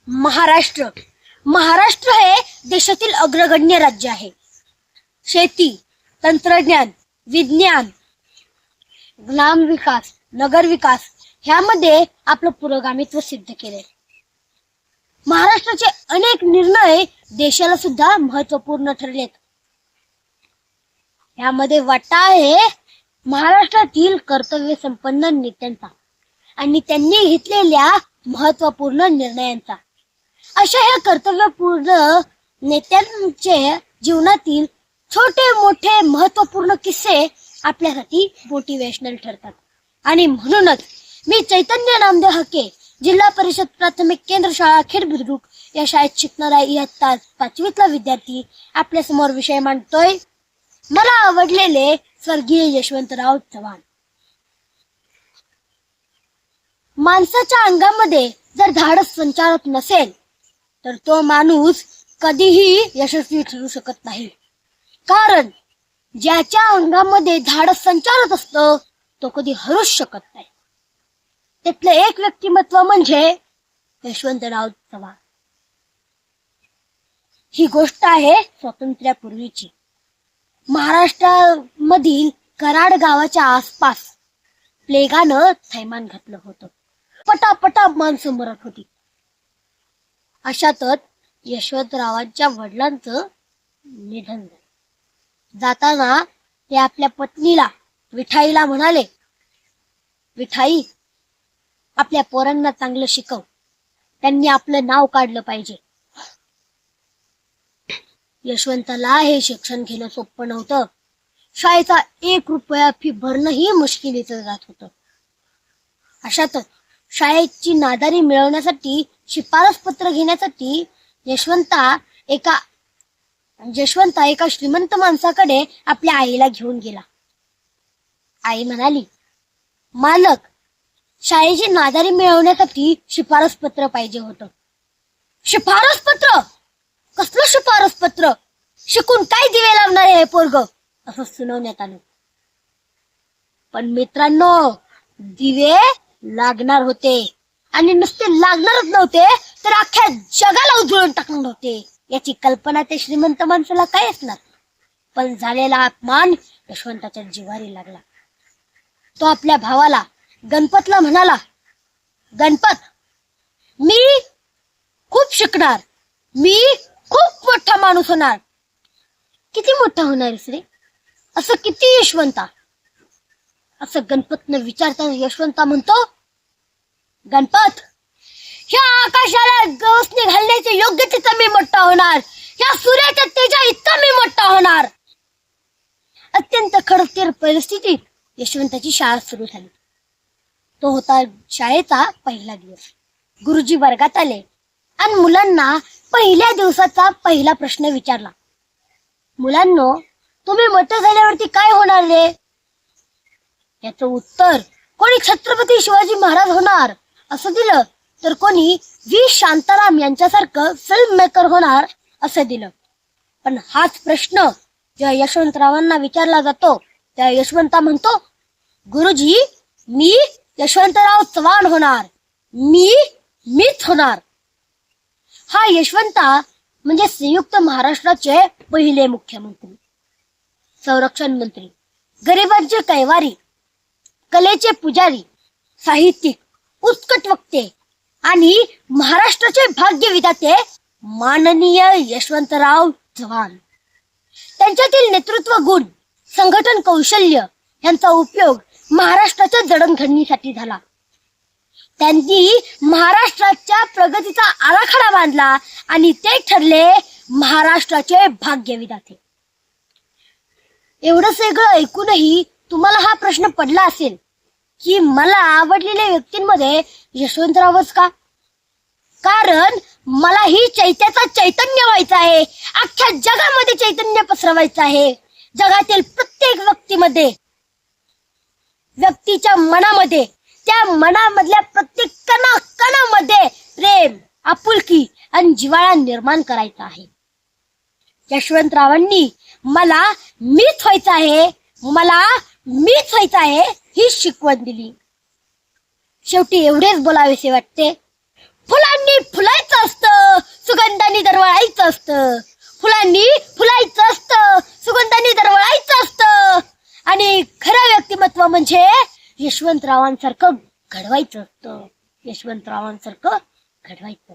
महाराष्ट्र महाराष्ट्र हे देशातील अग्रगण्य राज्य आहे. शेती, तंत्रज्ञान, विज्ञान, ग्राम विकास, नगर विकास ह्यामध्ये आपलं पुरोगामित्व सिद्ध केले. महाराष्ट्राचे अनेक निर्णय देशाला सुद्धा महत्वपूर्ण ठरलेत. यामध्ये वाटा आहे महाराष्ट्रातील कर्तव्य संपन्न नेत्यांचा आणि त्यांनी घेतलेल्या महत्वपूर्ण निर्णयांचा. अशा ह्या कर्तव्यपूर्ण नेत्यांचे जीवनातील छोटे मोठे महत्वपूर्ण किस्से आपल्यासाठी मोटिवेशनल ठरतात. आणि म्हणूनच मी चैतन्य नामदेव हाके, जिल्हा परिषद प्राथमिक केंद्र शाळा खेड बुद्रुक या शाळेत शिकणारा इयत्ता 5वीतला विद्यार्थी आपल्या समोर विषय मांडतोय. मला आवडलेले स्वर्गीय यशवंतराव चव्हाण. माणसाच्या अंगामध्ये जर धाडस संचारत नसेल तर तो माणूस कधीही यशस्वी ठरू शकत नाही. कारण ज्याच्या अंगामध्ये धाडस संचारत असतं तो कधी हरूच शकत नाही. त्यातलं एक व्यक्तिमत्व म्हणजे यशवंतराव चव्हाण. ही गोष्ट आहे स्वातंत्र्यापूर्वीची. महाराष्ट्रामधील कराड गावाच्या आसपास प्लेगानं थैमान घातलं होतं. पटापटा माणसं मरत होती. अशातच यशवंतरावांच्या वडिलांचं निधन झालं. जाताना ते आपल्या पत्नीला विठाईला म्हणाले, विठाई, आपल्या पोरांना चांगलं शिकव, त्यांनी आपलं नाव काढलं पाहिजे. यशवंताला हे शिक्षण घेणं सोपं नव्हतं. शाळेचा 1 रुपया फी भरणंही मुश्किलीचं जात होतं. अशातच शाळेची नादारी मिळवण्यासाठी शिफारस पत्र घेण्यासाठी यशवंता एका श्रीमंत माणसाकडे आपल्या आईला घेऊन गेला. आई म्हणाली, मालक, शाळेची नादारी मिळवण्यासाठी शिफारस पत्र पाहिजे होतं. शिफारस पत्र? कसलं शिफारस पत्र? शिकून काय दिवे लावणार आहे पोरग? असं सुनावण्यात आलं. पण मित्रांनो, दिवे लागणार होते. आणि नुसते लागणारच नव्हते तर अख्ख्या जगाला उजळून टाकणार होते. याची कल्पना ते श्रीमंत माणसाला काय असणार. पण झालेला अपमान यशवंताच्या जिव्हारी लागला. तो आपल्या भावाला गणपतला म्हणाला, गणपत, मी खूप शिकणार, मी खूप मोठा माणूस होणार. किती मोठा होणारस रे? असं किती यशवंता? असं गणपतनं विचारताना यशवंता म्हणतो, गणपत, ह्या आकाशाला गवसणी घालण्याच्या योग्यतेचा मी मोठा होणार. ह्या सूर्याच्या तेजा इतका मी मोठा होणार. अत्यंत खडतर परिस्थितीत यशवंताची शाळा सुरू झाली. तो होता शाळेचा पहिला दिवस. गुरुजी वर्गात आले आणि मुलांना पहिल्या दिवसाचा पहिला प्रश्न विचारला. मुलांनो, तुम्ही मोठे झाल्यावरती काय होणार रे? याचं उत्तर कोणी छत्रपती शिवाजी महाराज होणार असं दिलं, तर कोणी व्ही शांताराम यांच्यासारखं फिल्म मेकर होणार असं दिलं. पण हाच प्रश्न जेव्हा यशवंतरावांना विचारला जातो तेव्हा यशवंता म्हणतो, गुरुजी, मी यशवंतराव चव्हाण होणार. मीच होणार. हा यशवंता म्हणजे संयुक्त महाराष्ट्राचे पहिले मुख्यमंत्री, संरक्षण मंत्री, गरिबांचे कैवारी, कलेचे पुजारी, साहित्यिक, उत्कट वक्ते आणि महाराष्ट्राचे भाग्यविधाते माननीय यशवंतराव चव्हाण. त्यांच्यातील नेतृत्व गुण, संघटन कौशल्य यांचा उपयोग महाराष्ट्राच्या जडणघडणीसाठी झाला. त्यांनी महाराष्ट्राच्या प्रगतीचा आराखडा बांधला आणि ते ठरले महाराष्ट्राचे भाग्यविधाते. एवढं सगळं ऐकूनही तुम्हाला हा प्रश्न पडला असेल की मला आवडलेल्या व्यक्तींमध्ये यशवंतरावच का? कारण मला ही चैत्याचा चैतन्य व्हायचं आहे. अख्ख्या जगामध्ये चैतन्य पसरवायचं आहे. जगातील प्रत्येक व्यक्तीमध्ये, व्यक्तीच्या मनामध्ये, त्या मनामधल्या प्रत्येक कणाकणामध्ये प्रेम, आपुलकी आणि जिव्हाळा निर्माण करायचा आहे. यशवंतरावांनी मला मीच व्हायचं आहे ही शिकवण दिली. शेवटी एवढेच बोलावेसे वाटते, फुलांनी फुलायचं असतं. फुलांनी फुलायचं असतं, सुगंधांनी दरवळायचं असतं आणि खरं व्यक्तिमत्व म्हणजे यशवंतरावांसारखं घडवायचं असतं. यशवंतरावांसारखं घडवायचं.